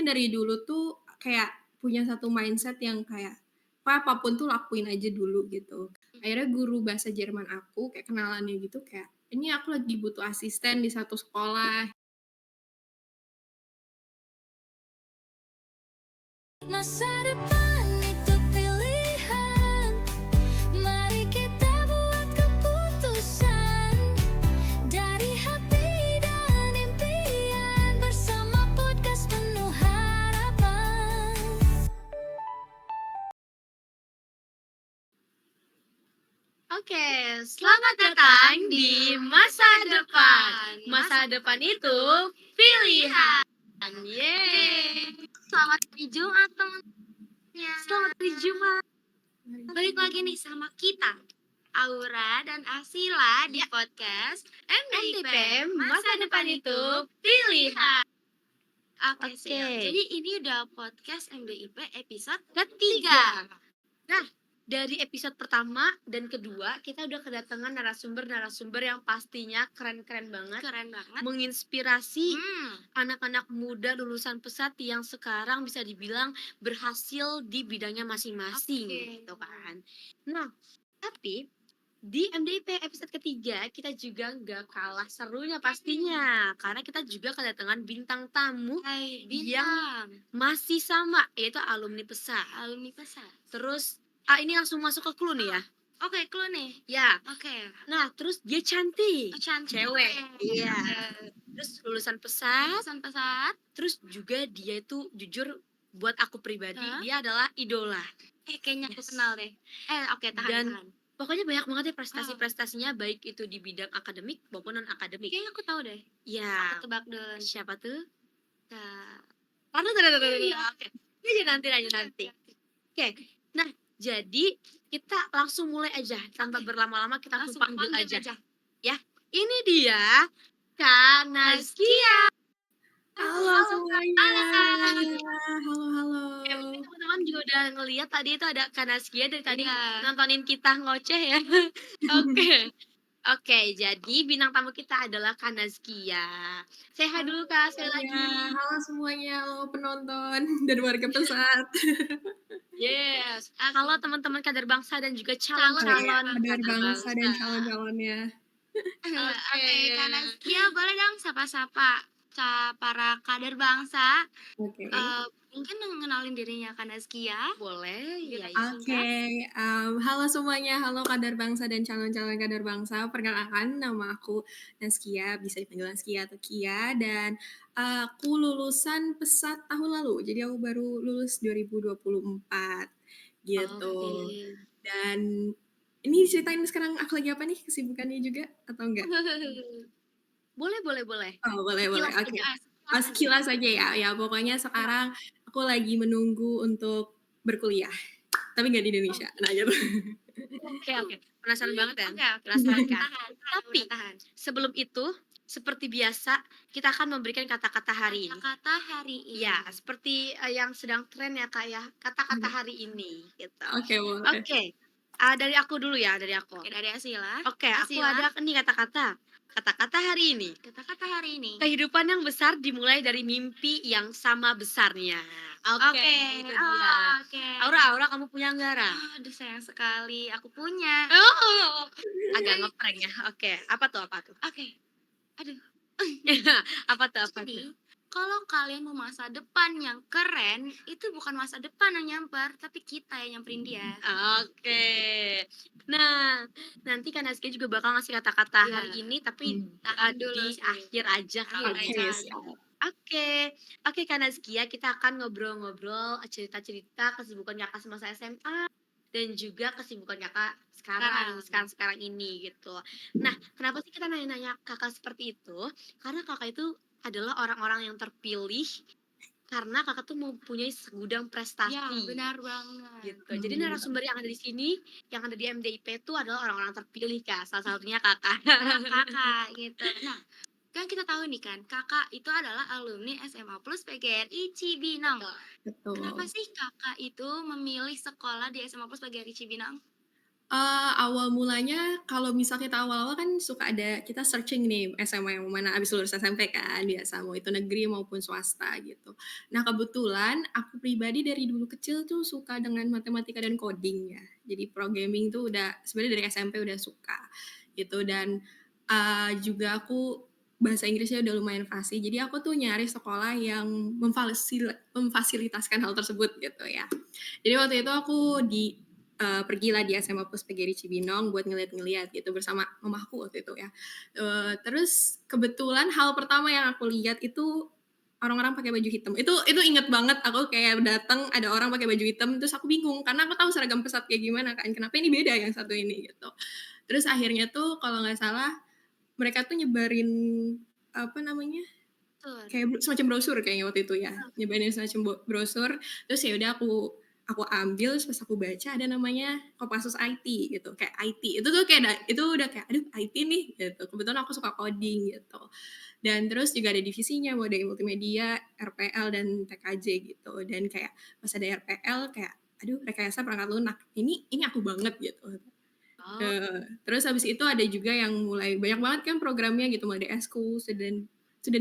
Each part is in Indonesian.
mungkin dari dulu tuh kayak punya satu mindset yang kayak, apapun tuh lakuin aja dulu gitu. Akhirnya guru bahasa Jerman aku kayak kenalannya gitu kayak, "Ini aku lagi butuh asisten di satu sekolah." Masa depan itu pilihan, mari kita buat keputusan dari hati dan impian bersama podcast penuh harapan. Oke, selamat datang di masa depan. Masa depan itu pilihan. Yeay. Selamat hari Jumat teman-teman. Selamat hari Jumat. Balik lagi nih sama kita, Aura dan Asila di podcast MDIP. MDP, masa depan itu pilihan. Oke, Oke. jadi ini udah podcast MDIP episode Ketiga. Nah, dari episode pertama dan kedua kita udah kedatangan narasumber-narasumber yang pastinya keren-keren banget, keren banget. menginspirasi anak-anak muda lulusan pesat yang sekarang bisa dibilang berhasil di bidangnya masing-masing, Oke. gitu kan. Nah, tapi di MDIP episode ketiga kita juga nggak kalah serunya pastinya, karena kita juga kedatangan bintang tamu Hai yang bintang, masih sama, yaitu alumni pesat. alumni pesat. Terus ini langsung masuk ke clue nih ya. Oke, clue nih. Ya. Oke. Nah, terus dia cantik. Cantik. Cewek. Iya. Terus lulusan pesat. Lulusan pesat. Terus juga dia itu jujur buat aku pribadi, Hah? dia adalah idola. Kayaknya aku Yes. kenal deh. Oke, Dan tahan. pokoknya banyak banget ya prestasi-prestasinya, baik itu di bidang akademik maupun non akademik. Kayaknya aku tahu deh. Ya. Aku tebak deh. Siapa tuh? Nah, Oke. Ini nanti. Oke. Nah, jadi kita langsung mulai aja tanpa berlama-lama, kita langsung panggil aja. Ya, ini dia Kanazkia. Halo semuanya. Halo. Ya, mungkin teman-teman juga udah ngeliat tadi itu ada Kanazkia dari tadi Iya. nontonin kita ngoceh ya. Oke, jadi bintang tamu kita adalah Kanazkia. Say hi dulu Kak, sekali lagi. Halo semuanya, halo penonton dan warga pesat. Yes. Halo teman-teman kader bangsa dan juga calon-calon kader bangsa dan calon-calonnya. Oke, Kanazkia boleh dong sapa-sapa para kader bangsa. Oke. Mungkin ngenalin dirinya Kanazkia. Boleh, ya. Oke, halo semuanya, halo kader bangsa dan calon-calon kader bangsa. Perkenalkan, nama aku Nazkia, bisa dipanggil Nazkia atau Kia, dan aku lulusan pesat tahun lalu. Jadi aku baru lulus 2024 gitu. Oke. Dan ini ceritain sekarang aku lagi apa nih, kesibukannya juga atau enggak? Boleh. Oh, boleh. Sekilas Oke. aja. Sekilas aja ya. Ya, pokoknya sekarang aku lagi menunggu untuk berkuliah. Tapi nggak di Indonesia. Nah, gitu. Oke. Penasaran banget ya? Oke. Penasaran kan? Tahan. Tapi sebelum itu, seperti biasa, kita akan memberikan kata-kata hari ini. Kata-kata hari ini. Ya, seperti yang sedang tren ya Kak ya, kata-kata hari ini gitu. Oke, boleh. Oke. Dari aku dulu ya, dari aku. Oke, dari Asila. Oke, aku ada nih kata-kata. Kata-kata hari ini. Kata-kata hari ini. Kehidupan yang besar dimulai dari mimpi yang sama besarnya. Oke. Itu dia. Oke. Aura, kamu punya nggak, Ra? Aduh, sayang sekali. Aku punya. Agak ngeprank ya. Oke, apa tuh? Oke. Aduh. Apa tuh? Jadi, kalau kalian mau masa depan yang keren, itu bukan masa depan yang nyamper, tapi kita yang nyamperin dia. Oke. Nah, nanti kan Nazkia juga bakal ngasih kata-kata hari ini, tapi Tahan dulu di sih. akhir aja kali ya. Oke, Kak Nazkia, kita akan ngobrol-ngobrol cerita-cerita kesibukan kakak semasa SMA dan juga kesibukan kakak sekarang ini gitu. Nah, kenapa sih kita nanya-nanya kakak seperti itu? Karena kakak itu adalah orang-orang yang terpilih karena kakak tuh mempunyai segudang prestasi. Ya, benar banget. Gitu. Jadi narasumber yang ada di sini, yang ada di MDIP itu adalah orang-orang terpilih Kak. Salah satunya kakak. Kakak gitu. Nah, kan kita tahu nih kan, kakak itu adalah alumni SMA Plus PGRI Cibinong. Betul. Kenapa sih kakak itu memilih sekolah di SMA Plus PGRI Cibinong? Awal mulanya kalau misal kita awal-awal kan suka ada kita searching nih SMA yang mana abis lulus SMP kan biasa, mau itu negeri maupun swasta gitu. Nah kebetulan aku pribadi dari dulu kecil tuh suka dengan matematika dan coding ya. Jadi programming tuh udah sebenarnya dari SMP udah suka gitu dan, juga aku bahasa Inggrisnya udah lumayan fasih. Jadi aku tuh nyari sekolah yang memfasilitaskan hal tersebut gitu ya. Jadi waktu itu aku pergilah di SMA Plus PGRI Cibinong buat ngeliat-ngeliat gitu bersama mamaku waktu itu ya. Terus kebetulan hal pertama yang aku lihat itu orang-orang pakai baju hitam. Itu inget banget aku kayak datang ada orang pakai baju hitam terus aku bingung karena aku tahu seragam pesat kayak gimana kan. Kenapa ini beda yang satu ini gitu. Terus akhirnya tuh kalau nggak salah mereka tuh nyebarin apa namanya Betul. kayak semacam brosur kayaknya waktu itu ya, nyobain semacam brosur, terus ya udah aku ambil, terus pas aku baca ada namanya Kopassus IT gitu, kayak IT, itu tuh kayak itu udah kayak, "Aduh IT nih," gitu. Kebetulan aku suka coding gitu. Dan terus juga ada divisinya, mau dari multimedia, RPL, dan TKJ gitu. Dan kayak pas ada RPL kayak, "Aduh rekayasa perangkat lunak, ini aku banget," gitu. Oh, Terus habis itu ada juga yang mulai banyak banget kan programnya gitu, mulai dari Eskul, Student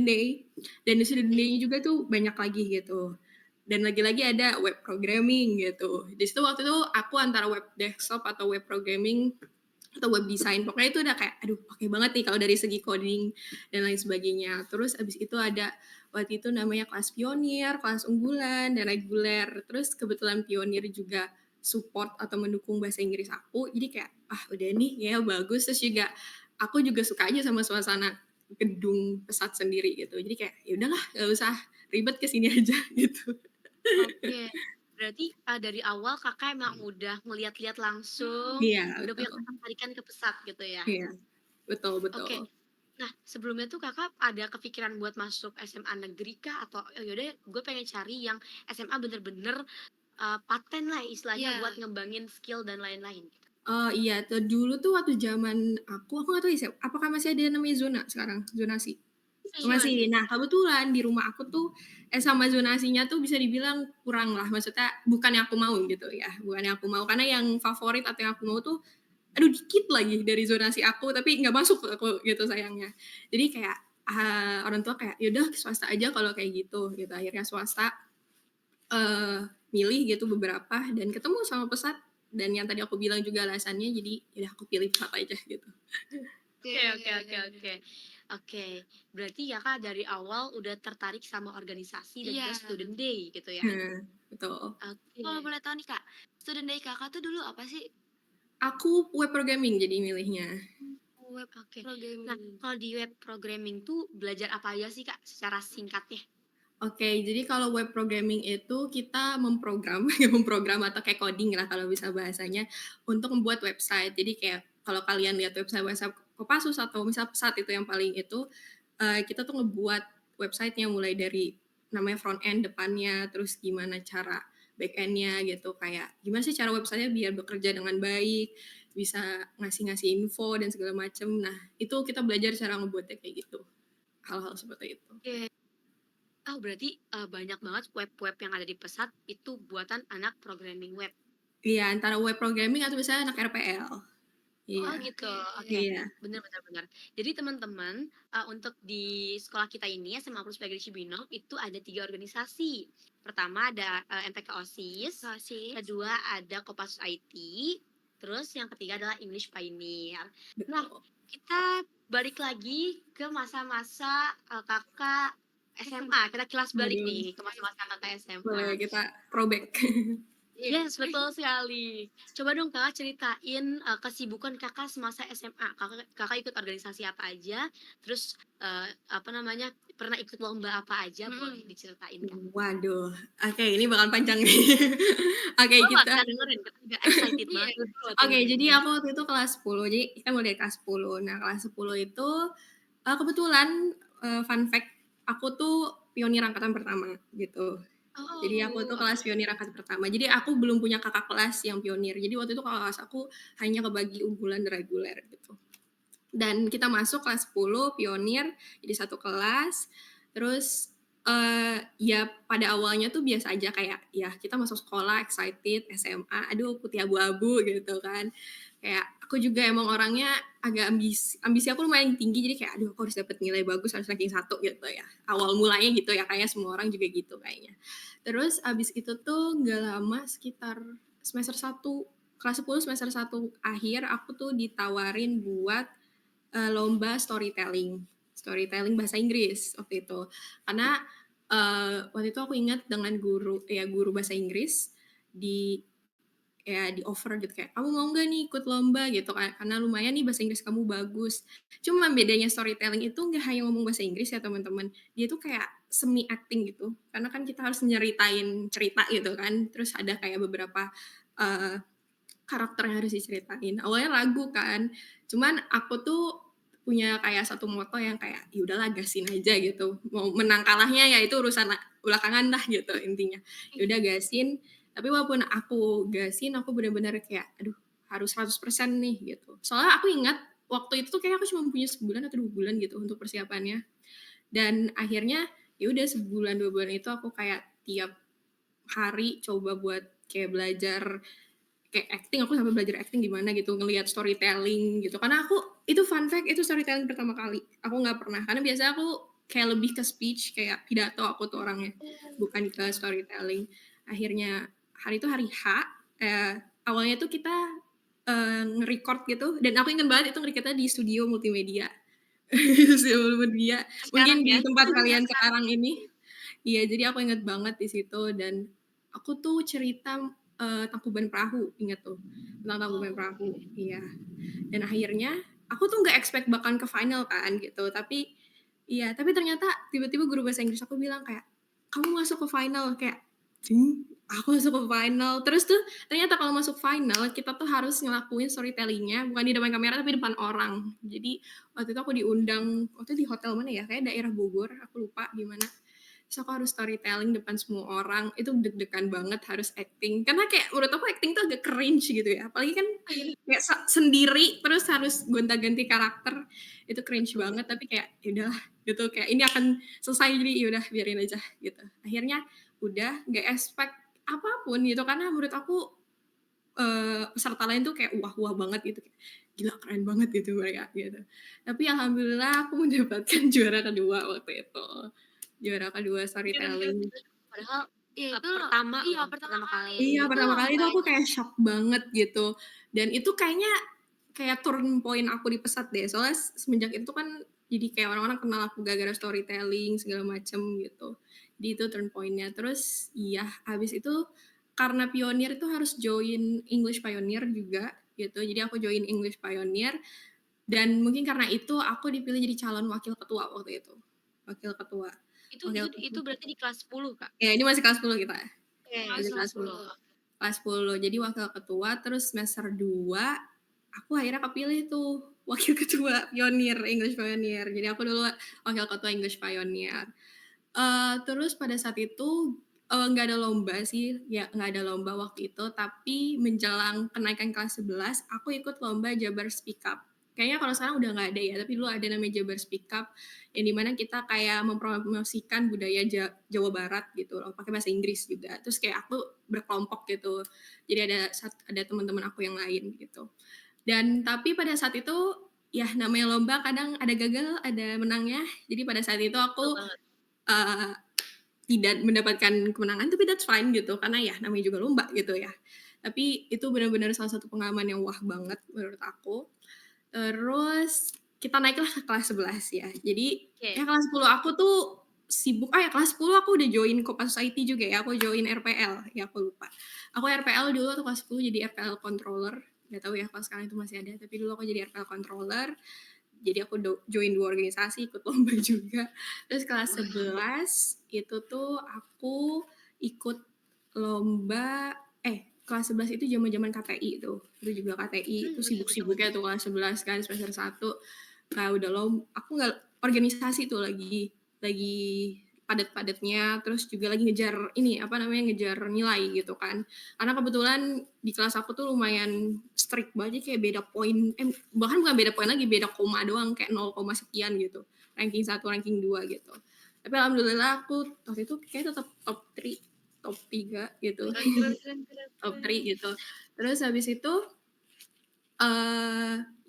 Day, dan di Student oke. Day juga tuh banyak lagi gitu. Dan lagi-lagi ada web programming gitu. Di situ waktu itu aku antara web desktop atau web programming atau web design. Pokoknya itu udah kayak, aduh oke banget nih kalau dari segi coding dan lain sebagainya. Terus abis itu ada waktu itu namanya kelas pionir, kelas unggulan, dan reguler. Terus kebetulan pionir juga support atau mendukung bahasa Inggris aku. Jadi kayak, ah udah nih ya bagus. Terus juga aku juga suka aja sama suasana gedung pesat sendiri gitu. Jadi kayak ya udahlah nggak usah ribet kesini aja gitu. Oke, berarti, dari awal Kakak emang udah ngeliat-liat langsung, Iya udah punya betul. ketertarikan ke pesat gitu ya? Iya betul betul. Oke, nah sebelumnya tuh Kakak ada kepikiran buat masuk SMA negeri kah? Atau, "Oh yaudah gue pengen cari yang SMA bener-bener, paten lah istilahnya Iya. buat ngembangin skill dan lain-lain," gitu? Oh iya tuh dulu tuh waktu zaman aku nggak tahu ya apakah masih ada yang namanya zona sekarang? Zonasi? Masih Masih. masih. Nah, kebetulan di rumah aku tuh, sama zonasinya tuh bisa dibilang kurang lah, maksudnya bukan yang aku mau gitu ya, bukan yang aku mau, karena yang favorit atau yang aku mau tuh, aduh dikit lagi dari zonasi aku, tapi nggak masuk ke aku gitu sayangnya. Jadi kayak, orang tua kayak, "Ya udah swasta aja kalau kayak gitu." Akhirnya swasta, eee, milih gitu beberapa dan ketemu sama Pesat, dan yang tadi aku bilang juga alasannya, jadi ya udah aku pilih Pesat aja gitu. Oke oke oke oke. Oke, berarti Kakak dari awal udah tertarik sama organisasi dan juga Iya. student day gitu ya? Nah, betul. Kalau Oke. boleh tahu nih Kak, student day Kakak tuh dulu apa sih? Aku web programming jadi milihnya. Web Oke. Nah, programming. kalau di web programming tuh belajar apa aja sih, Kak, secara singkatnya? Oke, jadi kalau web programming itu kita memprogram, ya memprogram atau kayak coding lah kalau bisa bahasanya, untuk membuat website. Jadi kayak kalau kalian lihat website-website Kopassus atau misal Pesat itu yang paling itu, kita tuh ngebuat website-nya mulai dari namanya front end depannya, terus gimana cara back end-nya gitu, kayak gimana sih cara website-nya biar bekerja dengan baik, bisa ngasih-ngasih info dan segala macam. Nah, itu kita belajar cara ngebuatnya kayak gitu, hal-hal seperti itu. Oke. Oh, berarti, banyak banget web-web yang ada di Pesat itu buatan anak programming web. Iya, antara web programming atau misalnya anak RPL. Oh, Iya, gitu. Oke. Oke, iya, benar benar bener. Jadi teman-teman, untuk di sekolah kita ini SMA Plus PGRI Cibinong itu ada 3 organisasi. Pertama ada, MPK OSIS, Sosis. kedua ada Kopassus IT, terus yang ketiga adalah English Pioneer. Nah, betul. kita balik lagi ke masa-masa, Kakak SMA, kita kilas balik Waduh, nih ke masa-masa Kakak SMA. boleh kita throwback. Iya. Yes, betul sekali. Coba dong Kakak ceritain, kesibukan Kakak semasa SMA. Kakak Kakak ikut organisasi apa aja, terus, apa namanya, pernah ikut lomba apa aja, boleh diceritain, Kak? Waduh, oke ini bakal panjang nih. Oke, Oh, nggak, kita kita dengerin, kita udah excited Iya. banget nih buat oke, dengerin. jadi aku waktu itu kelas 10, jadi kita mulai dari kelas 10. Nah, kelas 10 itu, kebetulan, fun fact, aku tuh pionir angkatan pertama, gitu. Jadi aku tuh Oh, kelas oke. pionir angkatan pertama. Jadi aku belum punya kakak kelas yang pionir. Jadi waktu itu kakak kelas aku hanya kebagi unggulan dan reguler gitu. Dan kita masuk kelas 10 pionir jadi satu kelas. Terus Ya pada awalnya tuh biasa aja kayak, ya kita masuk sekolah excited, SMA, aduh putih abu-abu gitu kan. Kayak aku juga emang orangnya agak ambisi aku lumayan tinggi jadi kayak, aduh aku harus dapet nilai bagus, harus ranking 1 gitu ya. Awal mulanya gitu ya, kayak semua orang juga gitu kayaknya. Terus abis itu tuh nggak lama sekitar semester 1, kelas 10 semester 1 akhir aku tuh ditawarin buat, lomba storytelling bahasa Inggris waktu itu. Karena, waktu itu aku ingat dengan guru bahasa Inggris di di-offer gitu kayak, "Kamu mau nggak nih ikut lomba?" Gitu kan, "Karena lumayan nih bahasa Inggris kamu bagus." Cuma bedanya storytelling itu nggak hanya ngomong bahasa Inggris ya teman-teman, dia tuh kayak semi acting gitu. Karena kan kita harus nyeritain cerita gitu kan, terus ada kayak beberapa, eee, karakter yang harus diceritain. Awalnya ragu kan, cuman aku tuh punya kayak satu moto yang kayak, "Ya udahlah gasin aja," gitu. Mau menang kalahnya ya itu urusan belakangan lah gitu intinya. Ya udah gasin, tapi walaupun aku gasin, aku bener-bener kayak, aduh harus 100% nih gitu. Soalnya aku ingat waktu itu tuh kayak aku cuma punya sebulan atau 2 bulan gitu untuk persiapannya. Dan akhirnya ya udah sebulan 2 bulan itu aku kayak tiap hari coba buat kayak belajar kayak acting, aku sampai belajar acting gimana gitu, ngelihat storytelling gitu. Karena aku itu fun fact, itu storytelling pertama kali. Aku nggak pernah, karena biasanya aku kayak lebih ke speech, kayak pidato aku tuh orangnya, bukan ke storytelling. Akhirnya hari itu hari H, awalnya tuh kita, nge-record gitu, dan aku inget banget itu nge-record-nya di studio multimedia. Studio multimedia, Sekarang mungkin di ya? tempat kalian sekarang ini. Iya, jadi aku inget banget di situ dan aku tuh cerita, Tangkuban Perahu, inget tuh, tentang Tangkuban Perahu, iya. Dan akhirnya aku tuh nggak expect bakalan ke final kan gitu, tapi iya, tapi ternyata tiba-tiba guru bahasa Inggris aku bilang kayak, "Kamu masuk ke final," kayak, aku masuk ke final. Terus tuh ternyata kalau masuk final kita tuh harus ngelakuin storytelling-nya bukan di depan kamera tapi depan orang. Jadi waktu itu aku diundang, waktu itu di hotel mana ya, kayak daerah Bogor, aku lupa di mana. Terus aku harus storytelling depan semua orang, itu deg-degan banget harus acting. Karena kayak menurut aku acting tuh agak cringe gitu ya, apalagi kan kayak sendiri terus harus gonta-ganti karakter, itu cringe banget tapi kayak ya udahlah gitu, kayak ini akan selesai jadi ya udah biarin aja gitu. Akhirnya udah nggak expect apapun gitu karena menurut aku, peserta lain tuh kayak wah-wah banget gitu, kayak gila keren banget gitu mereka gitu. Tapi alhamdulillah aku mendapatkan juara kedua waktu itu. Juara kedua storytelling. Padahal, Ya itu loh, pertama iya loh, pertama pertama kali kali. Iya, itu pertama kali itu lomba aku kayak shock banget gitu, dan itu kayaknya kayak turning point aku di Pesat deh, soalnya semenjak itu kan jadi kayak orang-orang kenal aku gara-gara storytelling segala macem gitu. Jadi itu turn point-nya. Terus iya, habis itu karena pionir itu harus join English Pioneer juga gitu, jadi aku join English Pioneer dan mungkin karena itu aku dipilih jadi calon wakil ketua waktu itu. Wakil ketua Itu wakil itu ketua. itu berarti di kelas 10, Kak? Ya ini masih kelas 10 kita. Oke, Masih kelas kelas 10. 10. Kelas 10, jadi wakil ketua, terus semester 2, aku akhirnya kepilih tuh wakil ketua pionir, English Pioneer. Jadi aku dulu wakil ketua English Pioneer. Terus pada saat itu, nggak ada lomba sih, ya nggak ada lomba waktu itu, tapi menjelang kenaikan kelas 11, aku ikut lomba Jabar Speak Up. Kayaknya kalau sekarang udah nggak ada ya, tapi dulu ada namanya Jabar Speak Up, yang dimana kita kayak mempromosikan budaya Jawa Barat gitu loh, pakai bahasa Inggris juga. Terus kayak aku berkelompok gitu, jadi ada teman-teman aku yang lain gitu. Dan tapi pada saat itu, ya namanya lomba kadang ada gagal, ada menangnya. Jadi pada saat itu betul aku, banget. eee, tidak mendapatkan kemenangan, tapi that's fine gitu, karena ya namanya juga lomba gitu ya. Tapi itu benar-benar salah satu pengalaman yang wah banget menurut aku. Terus kita naiklah ke kelas 11 ya. Jadi Oke. ya kelas 10 aku tuh sibuk ya kelas 10 aku udah join Kopas Society juga ya, aku join RPL, ya aku lupa. Aku RPL dulu waktu kelas 10 jadi RPL controller, nggak tahu ya kalau sekarang itu masih ada, tapi dulu aku jadi RPL controller. Jadi aku join 2 organisasi, ikut lomba juga. Terus kelas 11 itu tuh aku ikut lomba kelas 11 itu zaman-zaman KTI tuh. Itu juga KTI, itu Betul betul. sibuk-sibuknya tuh kelas 11 kan semester 1. Kayak udah aku nggak organisasi tuh lagi padat-padatnya, terus juga lagi ngejar ini, apa namanya, ngejar nilai gitu kan. Karena kebetulan di kelas aku tuh lumayan strict banget, kayak beda poin, bahkan bukan beda poin lagi, beda koma doang, kayak 0, sekian gitu. Ranking 1, ranking 2 gitu. Tapi alhamdulillah aku waktu itu kayaknya tetap top 3 gitu, Keren keren keren keren top keren. 3 gitu. Terus habis itu,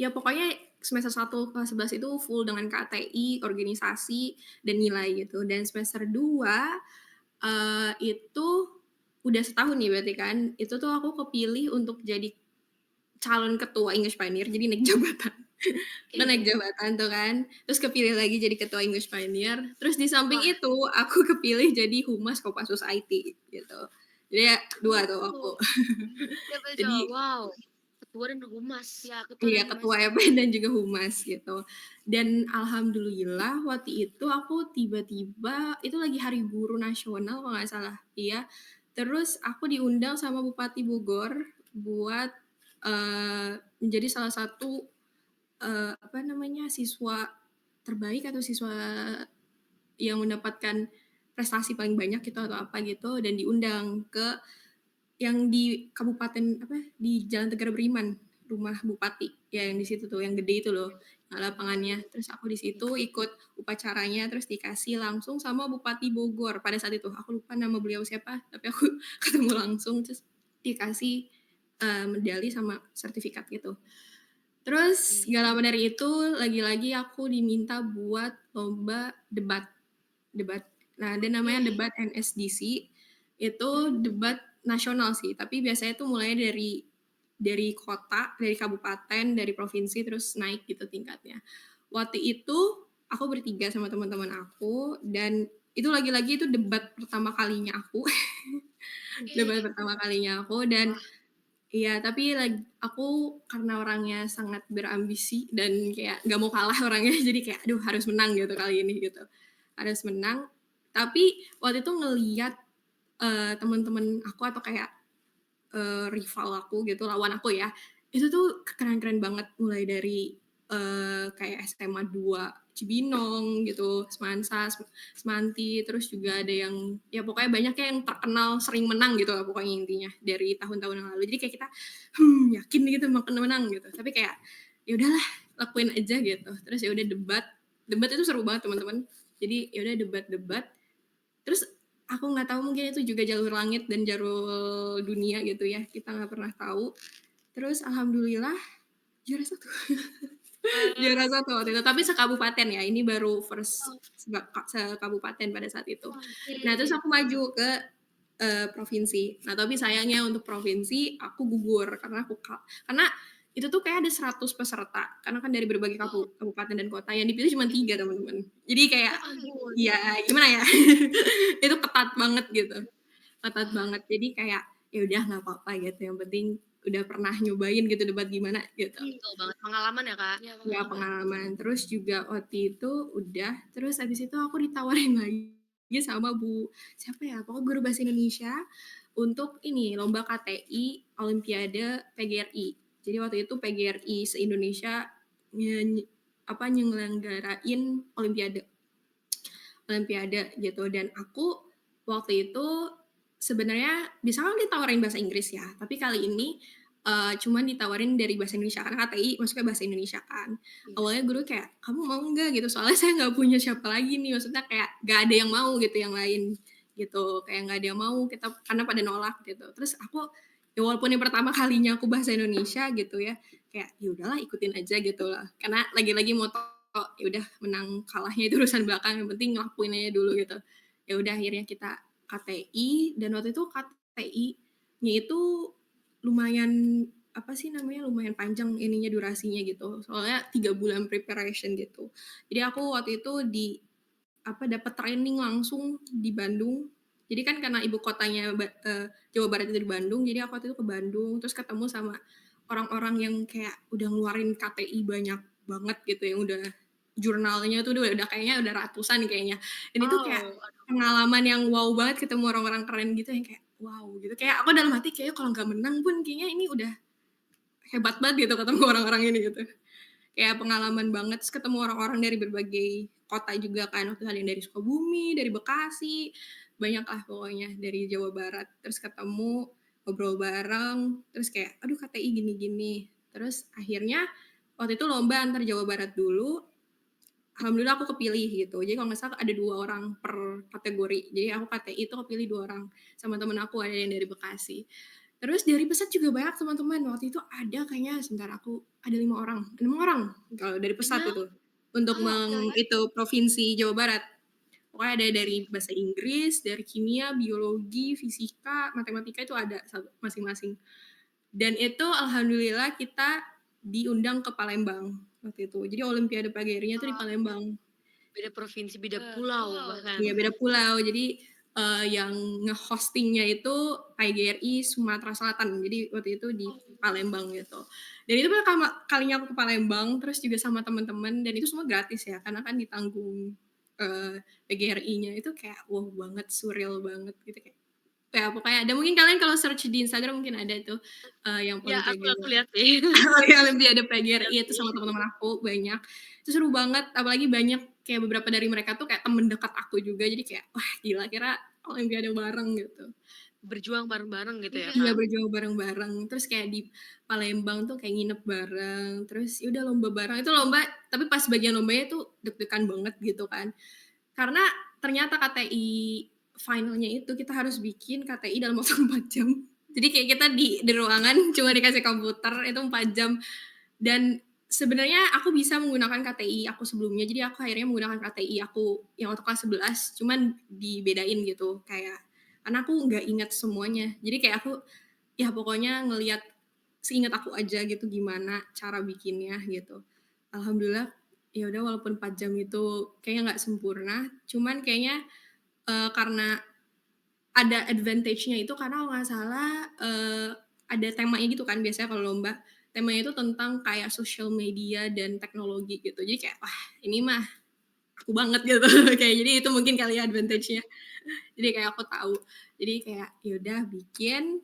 ya pokoknya semester 1 kelas 11 itu full dengan KTI, organisasi, dan nilai gitu. Dan semester 2 itu udah setahun nih berarti kan, itu tuh aku kepilih untuk jadi calon ketua English Pioneer, jadi naik jabatan. Kan naik Oke. jabatan tuh kan, terus kepilih lagi jadi ketua English Pioneer, terus di samping Wah. itu aku kepilih jadi humas Kopassus IT gitu. Jadi ya 2 tuh aku. Oh, siapa coba? Jadi Wow, ketua dan humas. Ya, ketua iya, dan humas. ketua EP dan juga humas gitu. Dan alhamdulillah waktu itu aku tiba-tiba itu lagi Hari Guru Nasional kalau nggak salah, iya. Terus aku diundang sama Bupati Bogor buat, menjadi salah satu, apa namanya, siswa terbaik atau siswa yang mendapatkan prestasi paling banyak gitu atau apa gitu, dan diundang ke yang di kabupaten apa, di Jalan Tegara Beriman, rumah bupati, ya yang di situ tuh, yang gede itu loh, yang lapangannya. Terus aku di situ ikut upacaranya, terus dikasih langsung sama Bupati Bogor pada saat itu. Aku lupa nama beliau siapa, tapi aku ketemu langsung, terus dikasih medali sama sertifikat gitu. Terus Oke. gak lama dari itu, lagi-lagi aku diminta buat lomba debat. Debat. Nah, ada namanya Oke. debat NSDC, itu debat nasional sih, tapi biasanya tuh mulai dari kota, dari kabupaten, dari provinsi, terus naik gitu tingkatnya. Waktu itu aku bertiga sama teman-teman aku, dan itu lagi-lagi itu debat pertama kalinya aku, debat Oke. pertama kalinya aku, dan Wah, iya, tapi aku karena orangnya sangat berambisi dan kayak nggak mau kalah orangnya, jadi kayak, aduh harus menang gitu kali ini gitu. Harus menang, tapi waktu itu ngeliat teman-teman aku atau kayak rival aku gitu, lawan aku ya, itu tuh keren-keren banget mulai dari kayak SMA 2 Cibinong gitu, Semansa, Semanti, terus juga ada yang ya pokoknya banyak yang terkenal sering menang gitu lah pokoknya intinya dari tahun-tahun yang lalu. Jadi kayak kita, yakin gitu makin menang gitu. Tapi kayak ya udahlah lakuin aja gitu. Terus ya udah debat, debat itu seru banget teman-teman. Jadi ya udah debat-debat. Terus aku nggak tahu mungkin itu juga jalur langit dan jalur dunia gitu ya. Kita nggak pernah tahu. Terus alhamdulillah juara satu. Juara satu waktu itu, tapi sekabupaten ya, ini baru first sekabupaten pada saat itu. Nah, terus oke. aku maju ke provinsi. Nah, tapi sayangnya untuk provinsi aku gugur karena itu tuh kayak ada 100 peserta, karena kan dari berbagai Oh, kabupaten dan kota, yang dipilih cuma 3 teman-teman. Jadi kayak, ya ampun. ya gimana ya, itu ketat banget gitu, ketat banget. Jadi kayak, ya udah nggak apa-apa gitu, yang penting udah pernah nyobain gitu debat gimana gitu. Betul banget, pengalaman ya, Kak? Ya, Ya pengalaman. pengalaman, terus juga waktu itu udah, terus habis itu aku ditawarin lagi sama siapa ya, pokoknya guru bahasa Indonesia untuk ini, lomba KTI Olimpiade PGRI. Jadi waktu itu PGRI se-Indonesia nyelenggarain Olimpiade. Olimpiade gitu, dan aku waktu itu sebenarnya bisa kan ditawarin bahasa Inggris ya, tapi kali ini cuman ditawarin dari bahasa Indonesia karena KTI masuknya bahasa Indonesia kan. Iya. Awalnya guru kayak, kamu mau nggak gitu, soalnya saya nggak punya siapa lagi nih, maksudnya kayak nggak ada yang mau gitu yang lain gitu, kayak nggak ada yang mau, kita karena pada nolak gitu. Terus aku ya walaupun yang pertama kalinya aku bahasa Indonesia gitu ya, kayak ya udahlah ikutin aja gitu lah, karena lagi-lagi moto ya udah menang kalahnya itu urusan belakang, yang penting ngelakuin aja dulu gitu. Ya udah akhirnya kita KTI, dan waktu itu KTI-nya itu lumayan apa sih namanya, lumayan panjang ininya durasinya gitu. Soalnya 3 bulan preparation gitu. Jadi aku waktu itu dapat training langsung di Bandung. Jadi kan karena ibu kotanya Jawa Barat itu di Bandung, jadi aku waktu itu ke Bandung, terus ketemu sama orang-orang yang kayak udah ngeluarin KTI banyak banget gitu, yang udah jurnalnya tuh udah kayaknya udah ratusan kayaknya. Dan itu kayak Oh, pengalaman yang wow banget ketemu orang-orang keren gitu yang kayak wow gitu. Kayak aku dalam hati kayaknya kalau nggak menang pun kayaknya ini udah hebat banget gitu ketemu orang-orang ini gitu. Kayak pengalaman banget, terus ketemu orang-orang dari berbagai kota juga kan, waktu itu ada yang dari Sukabumi, dari Bekasi, banyak lah pokoknya dari Jawa Barat. Terus ketemu, ngobrol bareng, terus kayak, aduh KTI gini-gini. Terus akhirnya waktu itu lomba antar Jawa Barat dulu, alhamdulillah aku kepilih gitu. Jadi kalau nggak salah ada 2 orang per kategori. Jadi aku KTI itu kepilih 2 orang, sama temen aku ada yang dari Bekasi. Terus dari Pesat juga banyak teman-teman, waktu itu ada kayaknya sebentar aku ada 5 orang, 6 orang kalau dari Pesat 5? itu, untuk Oh, oke. itu provinsi Jawa Barat. Pokoknya ada dari bahasa Inggris, dari kimia, biologi, fisika, matematika itu ada masing-masing. Dan itu alhamdulillah kita diundang ke Palembang waktu itu. Jadi Olimpiade PGRI-nya tuh di Palembang. Beda provinsi, beda pulau bahkan. Iya, beda pulau. Jadi yang nge-hostingnya itu PGRI Sumatera Selatan. Jadi waktu itu di Palembang gitu. Dan itu pertama kalinya aku ke Palembang, terus juga sama teman-teman, dan itu semua gratis ya, karena kan ditanggung PGRI-nya. Itu kayak wow banget, surreal banget gitu kayak. Ya pokoknya ada, mungkin kalian kalau search di Instagram mungkin ada tuh yang Ya, Olimpiade. aku lihat sih. Olimpiade PGRI itu sama teman-teman aku banyak. Itu seru banget, apalagi banyak kayak beberapa dari mereka tuh kayak temen dekat aku juga. Jadi kayak wah gila, kira Olimpiade bareng gitu. Berjuang bareng-bareng gitu ya, Iya, Kak? berjuang bareng-bareng. Terus kayak di Palembang tuh kayak nginep bareng. Terus ya udah lomba bareng. Itu lomba, tapi pas bagian lombanya tuh deg-degan banget gitu kan. Karena ternyata KTI finalnya itu kita harus bikin KTI dalam waktu 4 jam. Jadi kayak kita di ruangan cuma dikasih komputer itu 4 jam. Dan sebenarnya aku bisa menggunakan KTI aku sebelumnya. Jadi aku akhirnya menggunakan KTI aku yang waktu kelas 11, cuman dibedain gitu kayak karena aku nggak ingat semuanya. Jadi kayak aku ya pokoknya ngelihat seingat aku aja gitu gimana cara bikinnya gitu. Alhamdulillah ya udah walaupun 4 jam itu kayaknya nggak sempurna, cuman kayaknya karena ada advantage-nya itu karena kalau nggak salah ada temanya gitu kan biasanya kalau lomba. Temanya itu tentang kayak social media dan teknologi gitu. Jadi kayak wah ini mah aku banget gitu. Kayak jadi itu mungkin kali ya advantage-nya. Jadi kayak aku tahu. Jadi kayak ya udah bikin,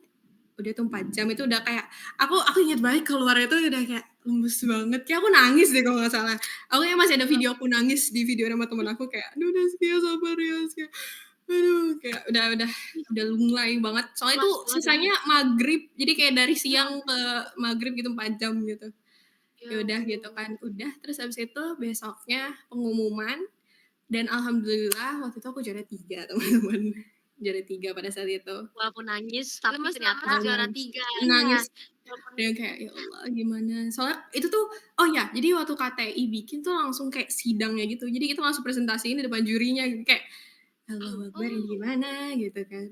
udah tuh 4 jam itu udah kayak aku ingat banget keluar itu udah kayak lemes banget. Kayak aku nangis deh kalau nggak salah. Aku kayak masih ada video aku nangis di video sama temen aku kayak, "Aduh Naskia sabar ya Naskia." Aduh kayak udah lunglai banget. Soalnya itu Ikhlas banget ya? sisanya maghrib. Jadi kayak dari siang ke maghrib gitu 4 jam gitu. Ya Ya udah gitu ampun. kan. Udah terus habis itu besoknya pengumuman dan alhamdulillah waktu itu aku juara 3 teman-teman. Juara 3 pada saat itu. Walaupun nangis, tapi Lemes-lemes ternyata juara Nangis 3. nangis iya. dan kayak ya Allah gimana. Soalnya itu tuh oh ya, jadi waktu KTI bikin tuh langsung kayak sidangnya gitu. Jadi kita langsung presentasiin di depan jurinya gitu kayak Allahu Akbar ini gimana gitu kan.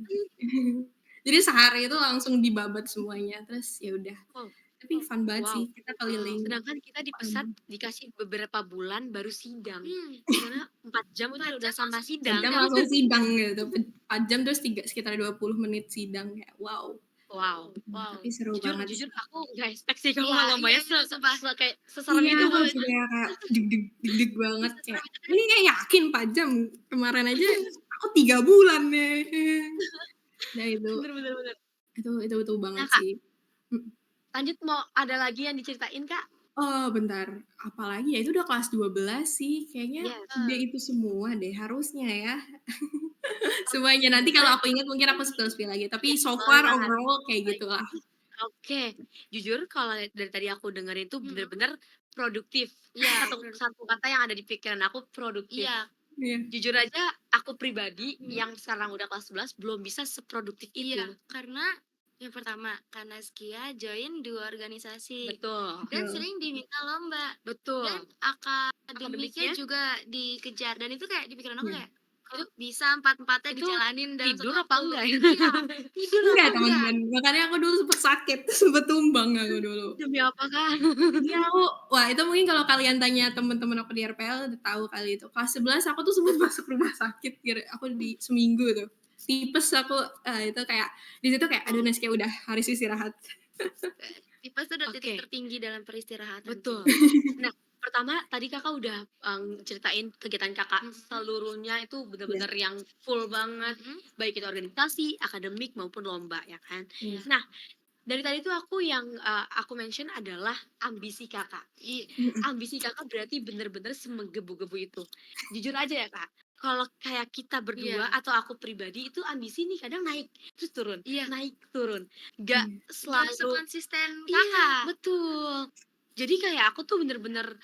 Jadi sehari itu langsung dibabat semuanya. Terus ya udah. Wow. Tapi fun banget Wow. sih kita keliling Sedangkan kita di Pesat Palembang. dikasih beberapa bulan baru sidang. Di mana 4 jam itu udah sama 4 sidang. jam langsung sidang gitu. 4 jam terus sekitar 20 menit sidang kayak wow. Wow. Tapi seru banget Jujur sih. aku nggak expect sih kalau Iya, lombanya iya, sumpah. kayak seserem Iya, itu. aku juga kayak deg-deg banget kayak ini kayak yakin 4 jam. Kemarin aja aku 3 bulan deh. Nah Bener, bener, bener. itu Nah, banget Kak, sih. Mhm. lanjut mau ada lagi yang diceritain, Kak? Oh, bentar, apalagi ya itu udah kelas 12 sih, kayaknya Yes. udah itu semua deh harusnya ya. Semuanya, nanti kalau aku ingat mungkin aku spill-spill lagi, tapi so far Banget. overall kayak gitulah. Oke, jujur kalau dari tadi aku dengerin tuh bener-bener produktif. Iya, Satu kata yang ada di pikiran aku produktif. Iya, Iya. Jujur aja aku pribadi yang sekarang udah kelas 11 belum bisa seproduktif itu. iya. Karena yang pertama, karena Skia join 2 organisasi. Betul. Dan Betul. sering diminta lomba. Betul. Dan akademiknya Akademiknya juga dikejar. Dan itu kayak di pikiran aku Iya. kayak, kok bisa 4-4-nya Itu dijalanin dalam tidur satu apa waktu? enggak ya? Iya, tidur apa Enggak enggak? teman-teman, makanya aku dulu sempet sakit, sempet tumbang aku dulu. Demi apa, Kak? Iya aku wah itu mungkin kalau kalian tanya temen-temen aku di RPL udah tahu kali itu. Kelas 11 aku tuh sempet masuk rumah sakit aku di seminggu tuh. Tipes aku, itu kayak di situ kayak aduh Naskia udah harus istirahat. Tipes tuh udah titik Oke. tertinggi dalam peristirahatan. Betul. Nah, pertama tadi Kakak udah ceritain kegiatan Kakak seluruhnya itu bener-bener yang full banget, baik itu organisasi, akademik maupun lomba ya kan. Iya. Nah, dari tadi tuh aku yang aku mention adalah ambisi Kakak. Mhm. Ambisi Kakak berarti bener-bener semenggebu-gebu itu. Jujur aja ya Kak, kalau kayak kita berdua Iya. atau aku pribadi itu ambisi nih kadang naik terus turun, Iya. naik turun, nggak Iya. Gak selalu. sekonsisten Iya, Kakak. betul. Jadi kayak aku tuh bener-bener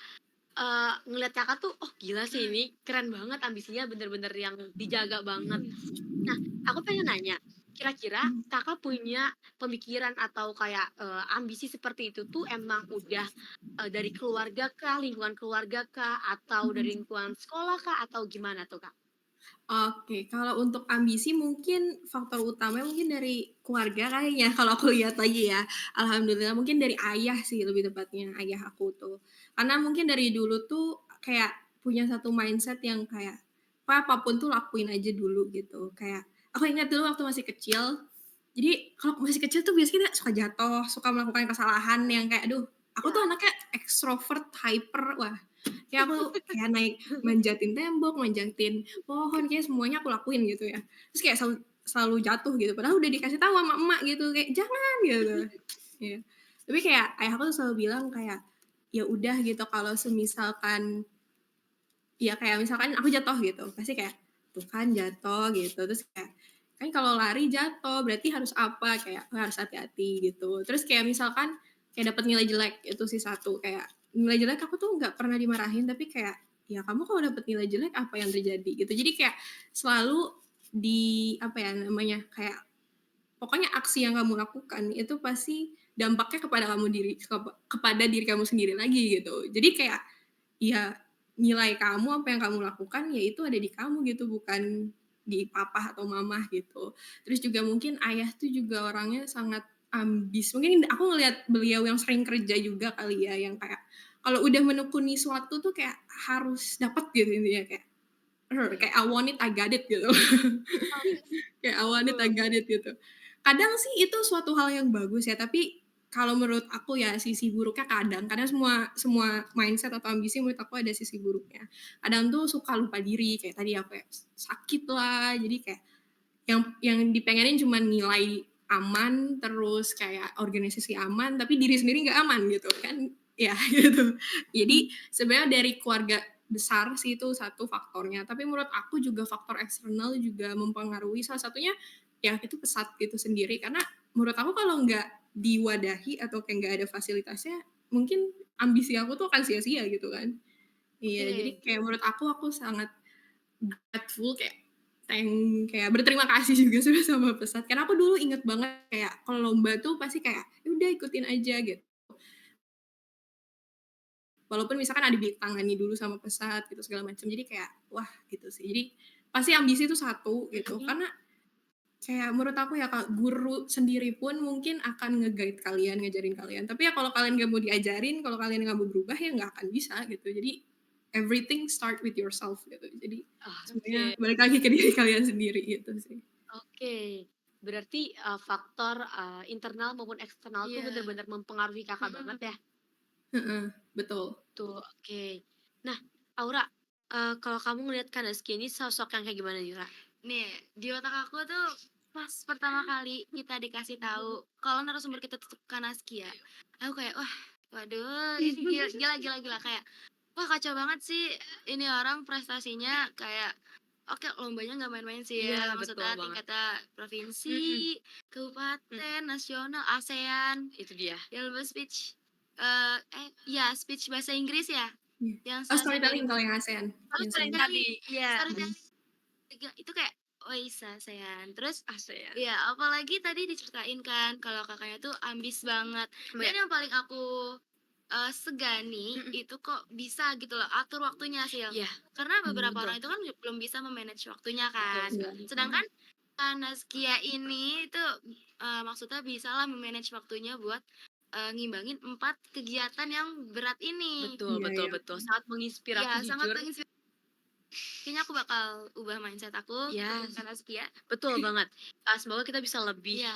ngelihat Kakak tuh, "Oh gila sih ini keren banget ambisinya bener-bener yang dijaga banget." Nah, aku pengen nanya, kira-kira Kakak punya pemikiran atau kayak, ambisi seperti itu tuh emang udah, dari keluarga kah, lingkungan keluarga kah, atau dari lingkungan sekolah kah, atau gimana tuh, Kak? Oke, kalau untuk ambisi mungkin faktor utamanya mungkin dari keluarga kali ya, kalau aku lihat lagi ya. Alhamdulillah mungkin dari ayah sih lebih tepatnya, ayah aku tuh. Karena mungkin dari dulu tuh kayak punya satu mindset yang kayak, apapun tuh lakuin aja dulu gitu. Kayak aku ingat dulu waktu masih kecil, jadi kalau masih kecil tuh biasanya kita suka jatuh, suka melakukan kesalahan yang kayak, aduh, aku tuh anaknya extrovert, hyper, wah, kayak aku kayak naik manjatin tembok, manjatin pohon, kayak semuanya aku lakuin gitu ya. Terus kayak selalu selalu jatuh gitu, padahal udah dikasih tahu sama emak gitu, kayak, "Jangan!" gitu. Iya. Tapi kayak ayah aku tuh selalu bilang kayak, "Ya udah gitu kalau semisalkan" ya kayak misalkan aku jatuh gitu, pasti kayak, "Tuh kan jatuh," gitu, terus kayak, "Kan kalau lari jatuh, berarti harus apa?" Kayak, "Oh, harus hati-hati," gitu. Terus kayak misalkan kayak dapet nilai jelek, itu sih satu, kayak nilai jelek aku tuh nggak pernah dimarahin, tapi kayak, "Ya kamu kalau dapet nilai jelek apa yang terjadi?" Gitu. Jadi kayak selalu apa ya namanya, kayak pokoknya aksi yang kamu lakukan itu pasti dampaknya kepada diri kamu sendiri lagi gitu. Jadi kayak, ya nilai kamu, apa yang kamu lakukan, ya itu ada di kamu gitu, bukan di papa atau mama gitu. Terus juga mungkin ayah tuh juga orangnya sangat ambis. Mungkin aku ngelihat beliau yang sering kerja juga kali ya, yang kayak kalau udah menekuni suatu tuh kayak harus dapat gitu intinya, kayak I want it, I got it gitu. Kayak I want it, I got it gitu. Kadang sih itu suatu hal yang bagus ya, tapi kalau menurut aku ya sisi buruknya kadang, karena semua semua mindset atau ambisi menurut aku ada sisi buruknya. Kadang tuh suka lupa diri, kayak tadi aku ya sakit lah, jadi kayak yang dipengenin cuma nilai aman, terus kayak organisasi aman, tapi diri sendiri nggak aman gitu kan, ya gitu. Jadi sebenarnya dari keluarga besar sih itu satu faktornya, tapi menurut aku juga faktor eksternal juga mempengaruhi, salah satunya ya itu pesat itu sendiri, karena menurut aku kalau nggak diwadahi atau kayak nggak ada fasilitasnya, mungkin ambisi aku tuh akan sia-sia gitu kan. Iya, jadi Oke. kayak menurut aku sangat grateful kayak kayak berterima kasih juga sudah sama Pesat, karena aku dulu inget banget kayak kalau lomba tuh pasti kayak, ya udah ikutin aja gitu. Walaupun misalkan ada ditangani dulu sama Pesat gitu segala macam, jadi kayak wah gitu sih. Jadi pasti ambisi itu satu gitu, Mhm. karena kayak menurut aku ya Kak, guru sendiri pun mungkin akan nge-guide kalian, ngajarin kalian. Tapi ya kalau kalian nggak mau diajarin, kalau kalian nggak mau berubah ya nggak akan bisa gitu. Jadi everything start with yourself gitu. Jadi sebenarnya Oke balik lagi ke diri kalian sendiri gitu sih. oke. Berarti, faktor, internal maupun eksternal tuh Iya. bener-bener mempengaruhi Kakak banget Mhm. ya? Heeh, betul. Tuh, oke. Nah, Aura, kalau kamu ngelihat Kanazki ini sosok yang kayak gimana nih, Ra? Nih, di otak aku tuh pas pertama kali kita dikasih tahu kalau narasumber kita tuh Kanaskia, aku kayak wah, waduh, ini gila gila gila, gila. Kayak wah kacau banget sih ini orang prestasinya kayak oke lombanya nggak main-main sih Iya, ya betul maksudnya banget. tingkatnya Mhm, provinsi, mmm, kabupaten, nasional, ASEAN, itu dia. dia lomba speech ya speech bahasa Inggris ya Iya. yang Oh, selesai storytelling kalau 2000 yang ASEAN, Oh, biasanya. tadi, storytelling iya. storytelling 3 itu kayak oh bisa ASEAN terus ASEAN. ya apalagi tadi diceritain kan kalau kakaknya tuh ambis banget Iya, dan yang paling aku segani mhm, itu kok bisa gitu loh atur waktunya sih iya, karena beberapa betul, orang itu kan belum bisa memanage waktunya betul kan Iya. sekali. sedangkan Kanaskia ini itu maksudnya bisalah memanage waktunya buat ngimbangin 4 kegiatan yang berat ini Betul Iya, betul iya. betul, sangat menginspirasi ya sangat jujur. menginspirasi kayaknya aku bakal ubah mindset aku Iya, ikut Kanaskia betul banget. Semoga kita bisa lebih, iya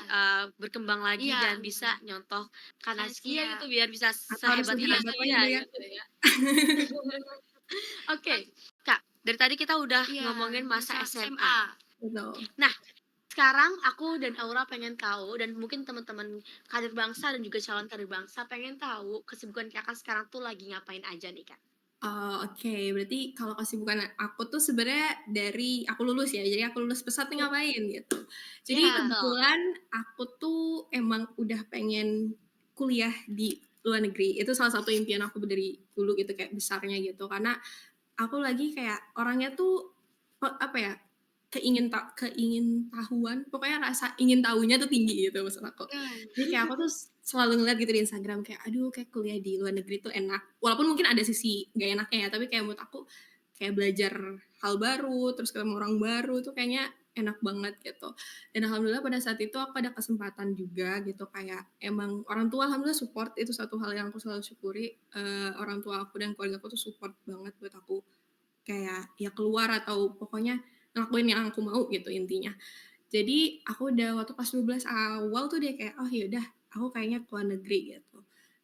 berkembang lagi iya dan bisa nyontoh Kanazkia Kanaskia gitu biar bisa Atau harus sehebat lebih iya hebat lagi Kanazkia deh ya. gitu ya. Oke, Kak, dari tadi kita udah iya ngomongin masa masa SMA. SMA Betul. Nah, sekarang aku dan Aura pengen tahu dan mungkin teman-teman kader bangsa dan juga calon kader bangsa pengen tahu kesibukan Kakak sekarang tuh lagi ngapain aja nih, Kak? Oh, oke. Berarti kalau kesibukan aku tuh sebenarnya dari aku lulus ya, jadi aku lulus Pesat nih Iya, ngapain gitu. Jadi iya, betul. kebetulan aku tuh emang udah pengen kuliah di luar negeri. Itu salah satu impian aku dari dulu gitu, kayak besarnya gitu. Karena aku lagi kayak orangnya tuh, apa ya, keingin tahuan, pokoknya rasa ingin tahunya tuh tinggi gitu maksud aku. Jadi kayak aku tuh selalu ngeliat gitu di Instagram kayak, aduh kayak kuliah di luar negeri tuh enak. Walaupun mungkin ada sisi nggak enaknya ya, tapi kayak menurut aku kayak belajar hal baru, terus ketemu orang baru tuh kayaknya enak banget gitu. Dan alhamdulillah pada saat itu aku ada kesempatan juga gitu, kayak emang orang tua alhamdulillah support, itu satu hal yang aku selalu syukuri, orang tua aku dan keluarga aku tuh support banget buat aku kayak ya keluar atau pokoknya ngelakuin yang aku mau gitu intinya. Jadi aku udah waktu pas 12 awal tuh dia kayak, "Oh ya udah, aku kayaknya ke luar negeri," gitu.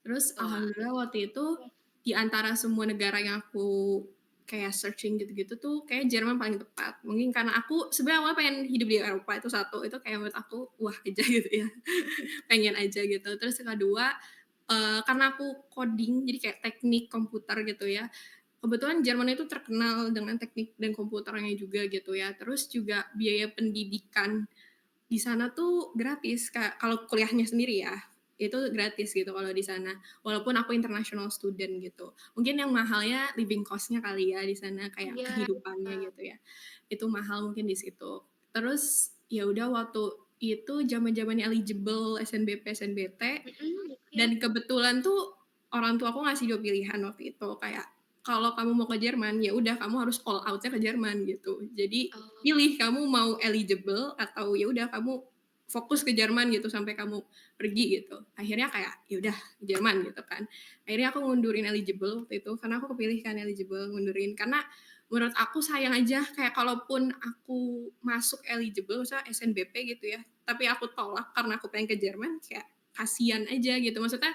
Terus Wah, alhamdulillah waktu itu di antara semua negara yang aku kayak searching gitu-gitu tuh kayak Jerman paling tepat. Mungkin karena aku sebenarnya awalnya pengen hidup di Eropa itu satu, itu kayak menurut aku wah aja gitu ya, pengen aja gitu. Terus yang kedua, karena aku coding jadi kayak teknik komputer gitu ya, kebetulan Jerman itu terkenal dengan teknik dan komputernya juga gitu ya. Terus juga biaya pendidikan di sana tuh gratis, Kak, kalau kuliahnya sendiri ya, itu gratis gitu kalau di sana, walaupun aku international student gitu. Mungkin yang mahalnya living cost-nya kali ya di sana, kayak iya. kehidupannya gitu ya, itu mahal mungkin di situ. Terus ya udah waktu itu zaman-zamannya eligible SNBP-SNBT, Mhm, iya. dan kebetulan tuh orang tua aku ngasih 2 pilihan waktu itu, kayak, "Kalau kamu mau ke Jerman, ya udah kamu harus all out-nya ke Jerman," gitu. Jadi, Oh, pilih kamu mau eligible atau ya udah kamu fokus ke Jerman gitu sampai kamu pergi gitu. Akhirnya kayak, ya udah Jerman gitu kan. Akhirnya aku ngundurin eligible waktu itu, karena aku kepilih kan eligible, ngundurin. Karena menurut aku sayang aja kayak kalaupun aku masuk eligible, misalnya SNBP gitu ya, tapi aku tolak karena aku pengen ke Jerman, kayak kasihan aja gitu. Maksudnya,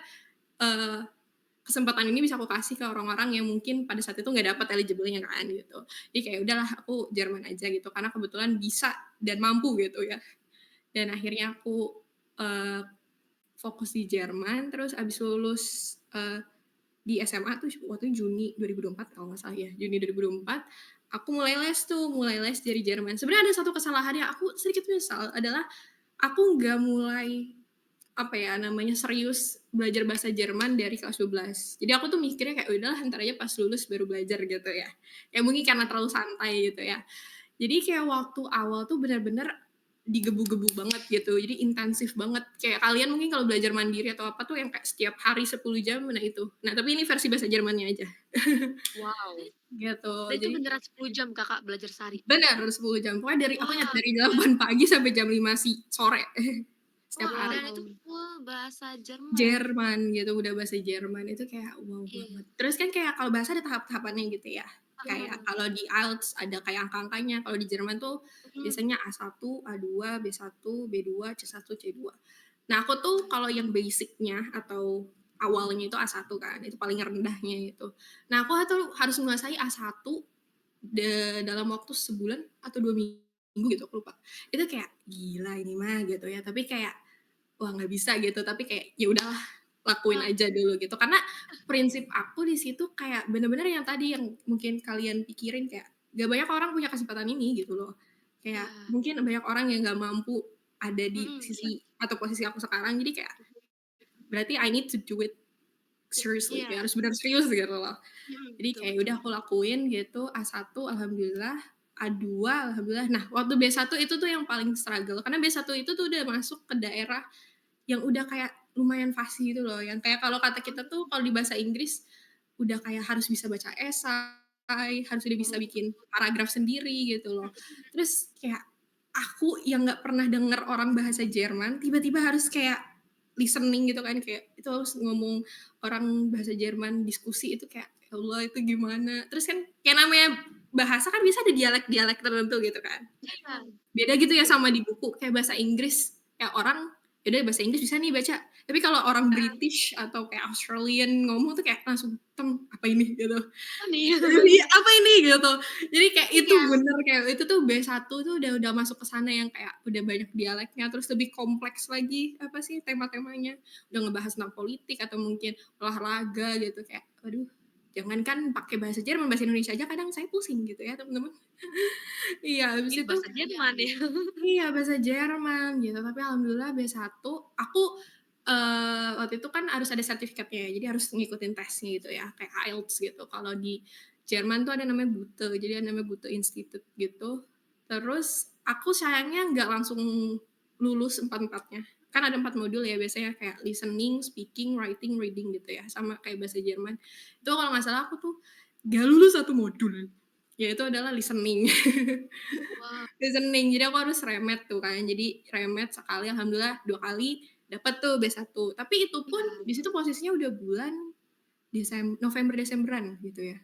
eee, kesempatan ini bisa aku kasih ke orang-orang yang mungkin pada saat itu nggak dapat eligible-nya kan gitu. Jadi kayak udahlah aku Jerman aja gitu, karena kebetulan bisa dan mampu gitu ya. Dan akhirnya aku, eee, fokus di Jerman, terus abis lulus, di SMA tuh waktu Juni 2024 kalau nggak salah ya, Juni 2024, aku mulai les dari Jerman. Sebenarnya ada satu kesalahan yang aku sedikit menyesal, adalah aku nggak mulai apa ya namanya, serius belajar bahasa Jerman dari kelas 12. Jadi aku tuh mikirnya kayak, udahlah entar aja pas lulus baru belajar gitu ya. Ya mungkin karena terlalu santai gitu ya. Jadi kayak waktu awal tuh bener-bener digebu-gebu banget gitu, jadi intensif banget. Kayak kalian mungkin kalau belajar mandiri atau apa tuh yang kayak setiap hari 10 jam, nah itu. Nah tapi ini versi bahasa Jermannya aja. wow. Gitu, Dan itu jadi beneran 10 jam Kakak belajar sehari? benar 10 jam. Pokoknya dari aku ingat Wah, dari 8 pagi sampai jam 5 sore setiap Wah, hari. dan itu wow. full bahasa Jerman. Jerman gitu, udah bahasa Jerman, itu kayak wow Iya. banget. Terus kan kayak kalau bahasa ada tahap-tahapannya gitu ya. Kayak Mhm, kalau di IELTS ada kayak angka-angkanya, kalau di Jerman tuh mhm. biasanya A1, A2, B1, B2, C1, C2. Nah, aku tuh kalau yang basic-nya atau awalnya itu A1 kan, itu paling rendahnya itu. Nah, aku tuh harus menguasai A1 dalam waktu sebulan atau 2 minggu gitu, aku lupa. Itu kayak, gila ini mah gitu ya, tapi kayak wah nggak bisa gitu, tapi kayak ya udahlah lakuin Wah, aja dulu gitu. Karena prinsip aku di situ kayak bener-bener yang tadi yang mungkin kalian pikirin kayak gak banyak orang punya kesempatan ini gitu loh. Kayak Iya. mungkin banyak orang yang gak mampu ada di Mhm, iya. sisi atau posisi aku sekarang, jadi kayak berarti I need to do it seriously, Iya. kayak harus bener serius gitu loh. Mhm, Jadi betul kayak betul. udah aku lakuin gitu, A1 alhamdulillah, A2 alhamdulillah. Nah, waktu B1 itu tuh yang paling struggle, karena B1 itu tuh udah masuk ke daerah yang udah kayak lumayan fasih gitu loh, yang kayak kalau kata kita tuh kalau di bahasa Inggris, udah kayak harus bisa baca esai, harus udah bisa oh, bikin paragraf sendiri gitu loh. Terus kayak aku yang nggak pernah denger orang bahasa Jerman, tiba-tiba harus kayak listening gitu kan, kayak itu harus ngomong orang bahasa Jerman diskusi itu kayak, ya Allah itu gimana. Terus kan kayak namanya bahasa kan bisa ada dialek-dialek tertentu gitu kan. iya, Beda gitu ya betul. sama di buku, kayak bahasa Inggris, kayak orang, ya udah bahasa Inggris bisa nih baca, tapi kalau orang Heeh, British atau kayak Australian ngomong tuh kayak langsung, "Apa ini?" Gitu. oh nih. Jadi, "Apa ini?" Gitu. Jadi kayak itu Iya, bener, kayak itu tuh B1 tuh udah masuk ke sana yang kayak udah banyak dialeknya, terus lebih kompleks lagi, apa sih, tema-temanya. Udah ngebahas tentang politik atau mungkin olahraga gitu, kayak aduh, jangankan pakai bahasa Jerman, bahasa Indonesia aja kadang saya pusing gitu ya teman-teman. Iya, habis ini itu bahasa Iya Jerman iya. ya. iya, bahasa Jerman gitu, tapi alhamdulillah B1 aku, waktu itu kan harus ada sertifikatnya ya, jadi harus ngikutin tesnya gitu ya, kayak IELTS gitu. Kalau di Jerman tuh ada namanya Gute, jadi ada namanya Gute Institute gitu. Terus aku sayangnya nggak langsung lulus empat-empatnya. Kan ada 4 modul ya biasanya kayak listening, speaking, writing, reading gitu ya, sama kayak bahasa Jerman. Itu kalau nggak salah aku tuh nggak lulus satu modul, yaitu adalah listening. Wow. Listening, jadi aku harus remed tuh kan, jadi remed sekali alhamdulillah 2 kali dapat tuh B1. Tapi itu pun di situ posisinya udah bulan November Desemberan gitu ya.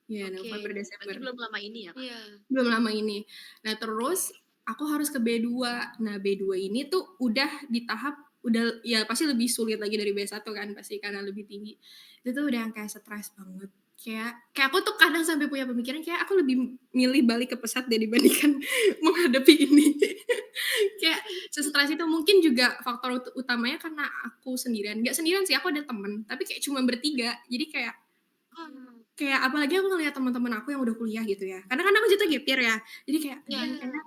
Iya, Oke, November berarti Desember. belum lama ini ya, Kak? Iya. Belum lama ini. Nah, terus aku harus ke B2. Nah, B2 ini tuh udah di tahap udah ya pasti lebih sulit lagi dari B1 kan pasti karena lebih tinggi. Itu tuh udah yang kayak stres banget. Kayak aku tuh kadang sampai punya pemikiran kayak aku lebih milih balik ke pesat deh dibandingkan menghadapi ini. Kayak se-stres itu mungkin juga faktor utamanya karena aku sendirian. Nggak sendirian sih, aku ada temen, tapi kayak cuma bertiga. Jadi kayak Oh, kayak apalagi aku ngelihat teman-teman aku yang udah kuliah gitu ya. Karena kan aku jatuh gap year ya. Jadi kayak, Iya. aduh kayaknya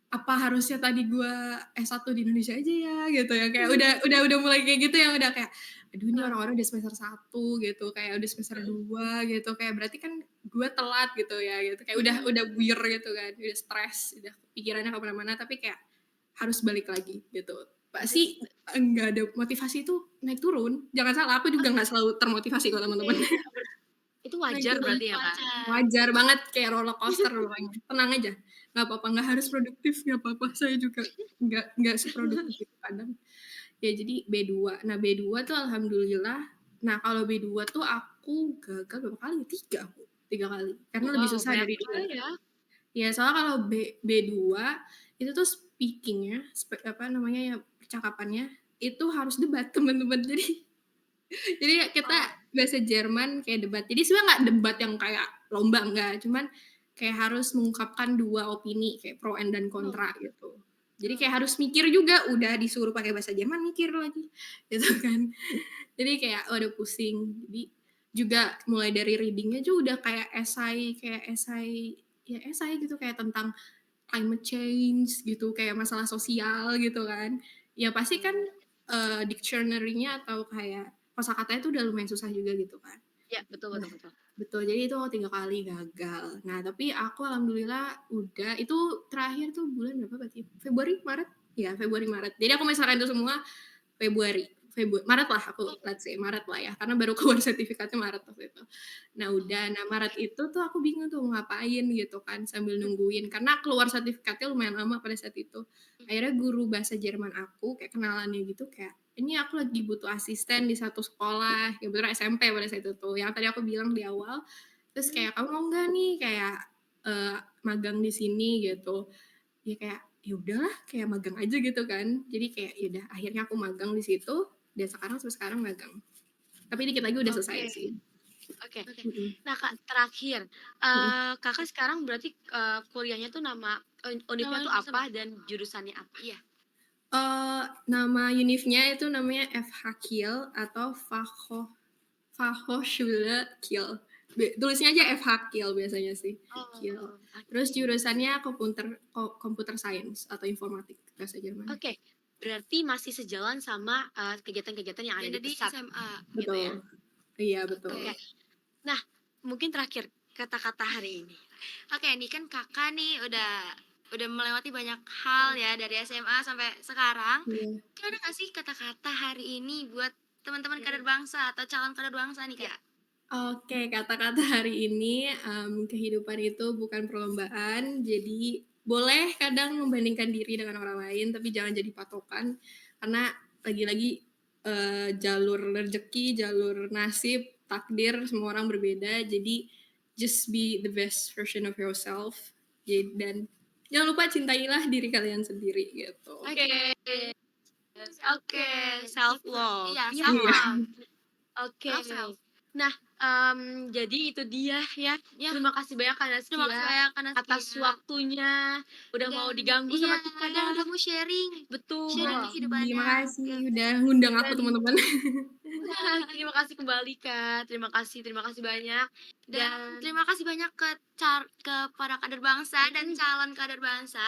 apa harusnya tadi gua S1 di Indonesia aja ya gitu ya. Kayak udah mulai kayak gitu yang udah kayak, aduh ini orang-orang udah semester 1 gitu, kayak udah semester 2 gitu. Kayak berarti kan gua telat gitu ya gitu. Kayak udah buyar gitu kan, udah stres, udah pikirannya kemana mana tapi kayak harus balik lagi gitu. Pasti nggak ada motivasi itu naik turun. Jangan salah, aku juga nggak selalu termotivasi kok teman-teman. itu Naik wajar turun. berarti ya, Kak? Wajar banget kayak roller coaster pokoknya. Tenang aja, nggak apa-apa, nggak harus produktif, nggak apa-apa. Saya juga nggak seproduktif itu kadang. Ya jadi B2. Nah B2 tuh alhamdulillah. Nah kalau B2 tuh aku gagal berapa kali? 3 aku. 3 kali. Karena lebih Wow, susah banyak dari juga 2. ya. Ya soalnya kalau B2 itu tuh speaking-nya, apa namanya ya, percakapannya itu harus debat teman-teman. Jadi kita bahasa Jerman kayak debat. Jadi sebenarnya nggak debat yang kayak lomba enggak, cuman kayak harus mengungkapkan 2 opini kayak pro and dan kontra gitu. Jadi kayak harus mikir juga, udah disuruh pakai bahasa Jerman mikir lagi gitu kan. Jadi kayak waduh pusing. Jadi juga mulai dari reading-nya juga udah kayak esai ya esai gitu kayak tentang climate change gitu, kayak masalah sosial gitu kan. Ya pasti kan dictionary-nya atau kayak kosakatanya tuh udah lumayan susah juga gitu kan. Ya, betul Nah, betul betul. betul. Jadi itu 3 kali gagal. Nah, tapi aku alhamdulillah udah itu terakhir tuh bulan berapa berarti? Februari, Maret? Ya, Februari, Maret. Jadi aku menyelesaikan itu semua Februari. Maret lah aku let's say Maret lah ya, karena baru keluar sertifikatnya Maret waktu itu. Nah udah, nah Maret itu tuh aku bingung tuh mau ngapain gitu kan sambil nungguin, karena keluar sertifikatnya lumayan lama pada saat itu. Akhirnya guru bahasa Jerman aku kayak kenalannya gitu kayak, ini aku lagi butuh asisten di satu sekolah, kebetulan SMP pada saat itu tuh, yang tadi aku bilang di awal. Terus kayak kamu mau nggak nih kayak magang di sini gitu. Ya kayak ya udahlah kayak magang aja gitu kan. Jadi kayak ya udah akhirnya aku magang di situ dan sampai sekarang magang. Tapi dikit lagi udah selesai Oke. sih. Oke. Mhm, Nah, Kak, terakhir, mhm. Kakak sekarang berarti, kuliahnya tuh univnya tuh Namanya apa dan jurusannya apa? Iya. Nama univnya itu namanya FH Kiel atau Fachhochschule Kiel. Tulisnya aja FH Kiel biasanya sih, Kiel. Oh, Terus oke. jurusannya computer science atau informatik bahasa Jerman. Oke, berarti masih sejalan sama, kegiatan-kegiatan yang ada Yang di ada di Pesat, SMA. gitu ya? Betul. Iya, betul. Oke. Nah, mungkin terakhir, kata-kata hari ini. Oke, ini kan kakak nih udah melewati banyak hal ya dari SMA sampai sekarang. Iya. Gimana nggak sih kata-kata hari ini buat teman-teman kader bangsa atau calon kader bangsa nih kak? Oke, kata-kata hari ini, kehidupan itu bukan perlombaan, jadi boleh kadang membandingkan diri dengan orang lain, tapi jangan jadi patokan, karena lagi-lagi jalur rezeki, jalur nasib, takdir, semua orang berbeda, jadi just be the best version of yourself, dan jangan lupa cintailah diri kalian sendiri gitu. Oke. Oke, self love. Iya, Iya. self Iya. love. Oke. Love self. Nah, jadi itu dia ya. Ya, Terima kasih banyak Kak terima kasih Naskia banyak Kak Naskia. atas waktunya, udah mau diganggu iya, sama kita. dan udah mau sharing Betul. kehidupannya. Terima kasih udah ngundang aku Dan teman-teman. Terima kasih kembali, Kak. Terima kasih banyak. Dan Dan terima kasih banyak kepada kader bangsa dan calon kader bangsa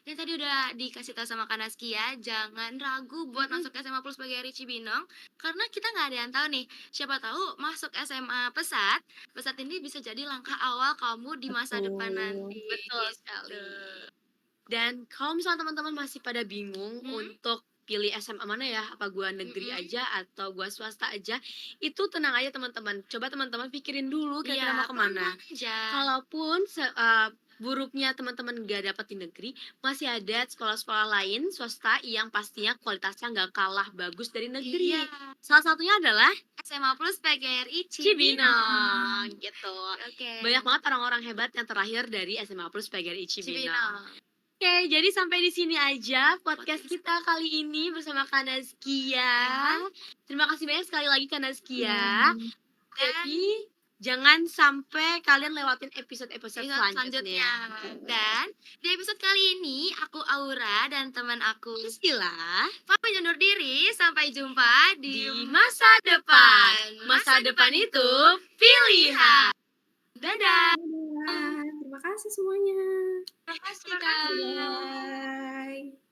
yang tadi udah dikasih tahu sama Kak Naskia, jangan ragu buat masuk SMA Plus PGRI Cibinong karena kita nggak ada yang tahu nih. Siapa tahu masuk SMA Pesat, Pesat ini bisa jadi langkah awal kamu di masa depan nanti. betul sekali. Gitu. Dan kalau misalnya teman-teman masih pada bingung untuk pilih SMA mana ya, apa gua negeri aja atau gua swasta aja, itu tenang aja teman-teman. Coba teman-teman pikirin dulu kira-kira mau kemana. Aja. Kalaupun buruknya teman-teman gak dapat di negeri, masih ada sekolah-sekolah lain swasta yang pastinya kualitasnya nggak kalah bagus dari negeri. Iya. Salah satunya adalah SMA Plus PGRI Cibinong gitu. Oke. Banyak banget orang-orang hebat yang terlahir dari SMA Plus PGRI Cibinong. Cibinong. Oke, jadi sampai di sini aja podcast kita kali ini bersama Kak Nazkia. Terima kasih banyak sekali lagi Kak Nazkia. Jadi jangan sampai kalian lewatin episode-episode selanjutnya. Dan di episode kali ini aku Aura dan teman aku Sila pamit undur diri. Sampai jumpa di di masa depan. Masa depan itu pilihan. Dadah. Terima kasih semuanya. Terima kasih, Kak. Bye.